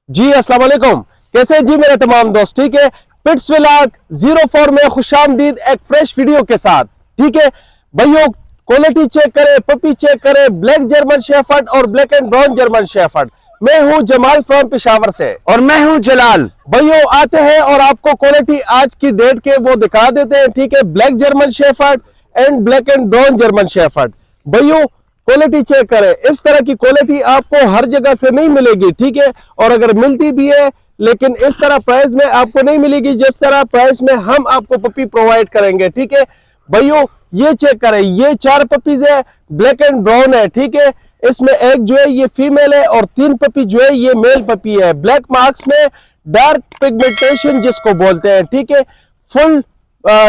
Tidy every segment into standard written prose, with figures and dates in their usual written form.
जी अस्सलाम वालेकुम। कैसे हैं जी मेरे तमाम दोस्त? ठीक है, पिट्स व्लॉग 04 में खुशामदीद एक फ्रेश वीडियो के साथ। ठीक है भाइयों, क्वालिटी चेक करें, पपी चेक करें, ब्लैक जर्मन शेफर्ड और black and brown German shepherd. मैं हूं जमाल फ्रॉम पेशावर से और मैं हूं जलाल। भाइयों आते हैं और आपको क्वालिटी आज की डेट के वो दिखा देते हैं। ठीक है, black German shepherd and black and brown German shepherd. भाइयों क्वालिटी चेक करें, इस तरह की क्वालिटी आपको हर जगह से नहीं मिलेगी। ठीक है, और अगर मिलती भी है लेकिन इस तरह प्राइस में आपको नहीं मिलेगी जिस तरह प्राइस में हम आपको पपी प्रोवाइड करेंगे। ठीक है भाइयों, ये चेक करें, ये 4 पपीज है, ब्लैक एंड ब्राउन है। ठीक है, इसमें एक जो है ये फीमेल है और 3 पपी जो है ये मेल पपी है। ब्लैक मार्क्स में डार्क पिगमेंटेशन जिसको बोलते हैं। ठीक है, फुल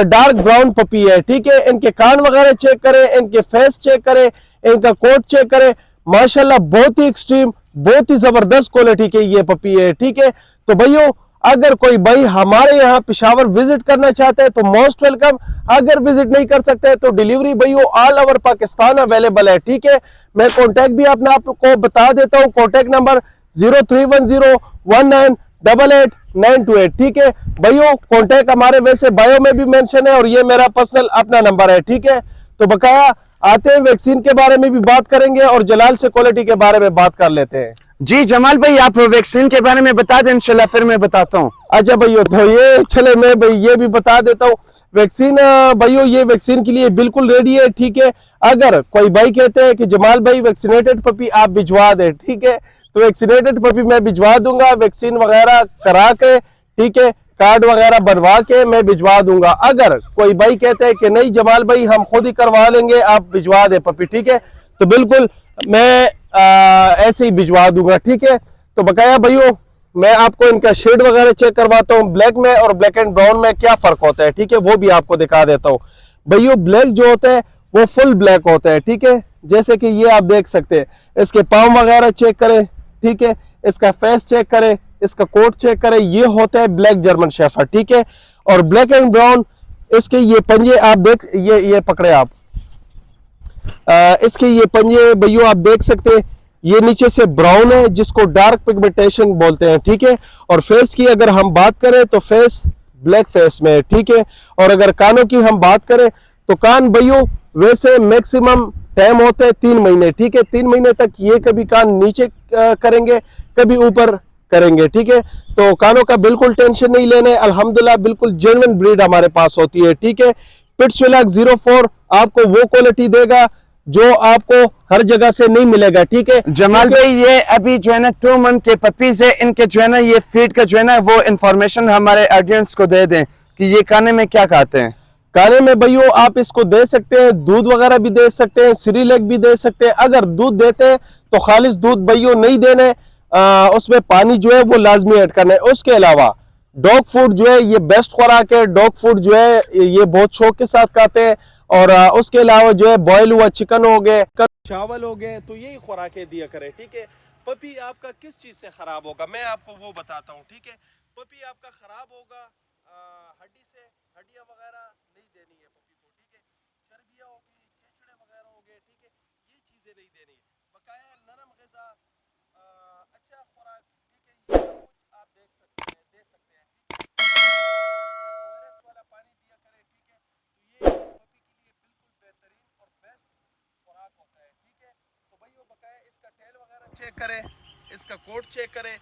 डार्क ब्राउन पपी है। ठीक है, इनके कान वगैरह चेक करें, इनके फेस चेक करें, इनका कोट चेक करें। माशाल्लाह बहुत ही एक्सट्रीम, बहुत ही जबरदस्त क्वालिटी की ये पपी है। ठीक है, तो भाइयों अगर कोई भाई हमारे यहाँ पेशावर विजिट करना चाहते हैं तो मोस्ट वेलकम। अगर विजिट नहीं कर सकते तो डिलीवरी भाइयों ऑल ओवर पाकिस्तान अवेलेबल है। ठीक है, मैं कॉन्टैक्ट भी अपने आपको बता देता हूँ। Contact number 031019888928। ठीक है भाइयों, कॉन्टैक्ट हमारे वैसे बायो में भी मेंशन है और ये मेरा पर्सनल अपना नंबर है। ठीक है, तो बकाया आते हैं वैक्सीन के बारे में भी बात करेंगे और जलाल से क्वालिटी के बारे में बात कर लेते हैं। जी जमाल भाई, आप वैक्सीन के बारे में बता दें, इंशाल्लाह फिर मैं बताता हूँ। अच्छा भैया, तो ये चले मैं भाई ये भी बता देता हूँ। वैक्सीन भाइयों ये वैक्सीन के लिए बिल्कुल रेडी है। ठीक है, अगर कोई भाई कहते हैं कि जमाल भाई वैक्सीनेटेड पपी आप भिजवा दे, ठीक है, तो वैक्सीनेटेड पपी मैं भिजवा दूंगा, वैक्सीन वगैरह करा के, ठीक है, कार्ड वगैरह बनवा के मैं भिजवा दूंगा। अगर कोई भाई कहते हैं कि नहीं जमाल भाई हम खुद ही करवा लेंगे, आप भिजवा दे पपी, ठीक है, तो बिल्कुल मैं ऐसे ही भिजवा दूंगा। ठीक है, तो बकाया भाइयों मैं आपको इनका शेड वगैरह चेक करवाता हूँ, ब्लैक में और ब्लैक एंड ब्राउन में क्या फर्क होता है। ठीक है, वो भी आपको दिखा देता हूँ। भाइयों ब्लैक जो होता है वो फुल ब्लैक होता है। ठीक है, जैसे कि ये आप देख सकते हैं, इसके पाँव वगैरह चेक करें, ठीक है, इसका फेस चेक करें, इसका कोट चेक करें, ये होता है ब्लैक जर्मन शेफर्ड। ठीक है, और ब्लैक एंड ब्राउन इसके ये पंजे आप देख, ये पकड़े आप, इसके ये पंजे भाइयों आप देख सकते हैं, ये नीचे से ब्राउन है जिसको डार्क पिगमेंटेशन बोलते हैं। ठीक है, और फेस की अगर हम बात करें तो फेस ब्लैक फेस में है। ठीक है, और अगर कानों की हम बात करें तो कान भाइयों वैसे मैक्सिमम टाइम होते हैं 3 महीने। ठीक है, 3 महीने तक ये कभी कान नीचे करेंगे कभी ऊपर करेंगे। ठीक है, तो कानों का बिल्कुल टेंशन नहीं लेने, अल्हम्दुलिल्लाह बिल्कुल जेन्युइन ब्रीड हमारे पास होती है। ठीक है, पिट्स व्लॉग 04 आपको वो क्वालिटी देगा जो आपको हर जगह से नहीं मिलेगा। ठीक है जमाल भाई, ये अभी जो है ना 2 मंथ के पपीज है, इनके जो है ना ये फीड का जो है ना वो इंफॉर्मेशन हमारे ऑडियंस को दे दें कि ये खाने में क्या खाते हैं। खाने में भाइयों आप इसको दे सकते हैं, दूध वगैरह भी दे सकते हैं, सीरियलेक भी दे सकते हैं। अगर दूध देते हैं तो खालिश दूध भाइयों नहीं देने, उसमें पानी जो है वो लाजमी ऐड करना है। उसके अलावा डॉग फूड जो है ये बेस्ट खुराक है। डॉग फूड जो है ये बहुत शौक के साथ खाते हैं। और उसके अलावा जो है बॉयल हुआ चिकन हो गए, चावल हो गए, तो यही खुराकें दिया करें। ठीक है, पपी आपका किस चीज से खराब होगा मैं आपको वो बताता हूँ। ठीक है, पपी आपका खराब होगा हड्डी से, हड्डियां वगैरह नहीं देनी है पपी को। ठीक है, चर्बियां होगी, छेछड़े वगैरह हो गए, ठीक है, ये चीजें नहीं देनी है। बकाया नरम ग़िज़ा, अच्छा खुराक, ठीक है, ये सब कुछ आप दे सकते हैं। ठीक है, ओआरएस वाला पानी दिया करें। ठीक है, तो ये पपी के लिए बिल्कुल बेहतरीन और बेस्ट खुराक होता है। ठीक है, तो भाइयों बकाया इसका टेल वगैरह चेक करें, इसका कोट चेक करें।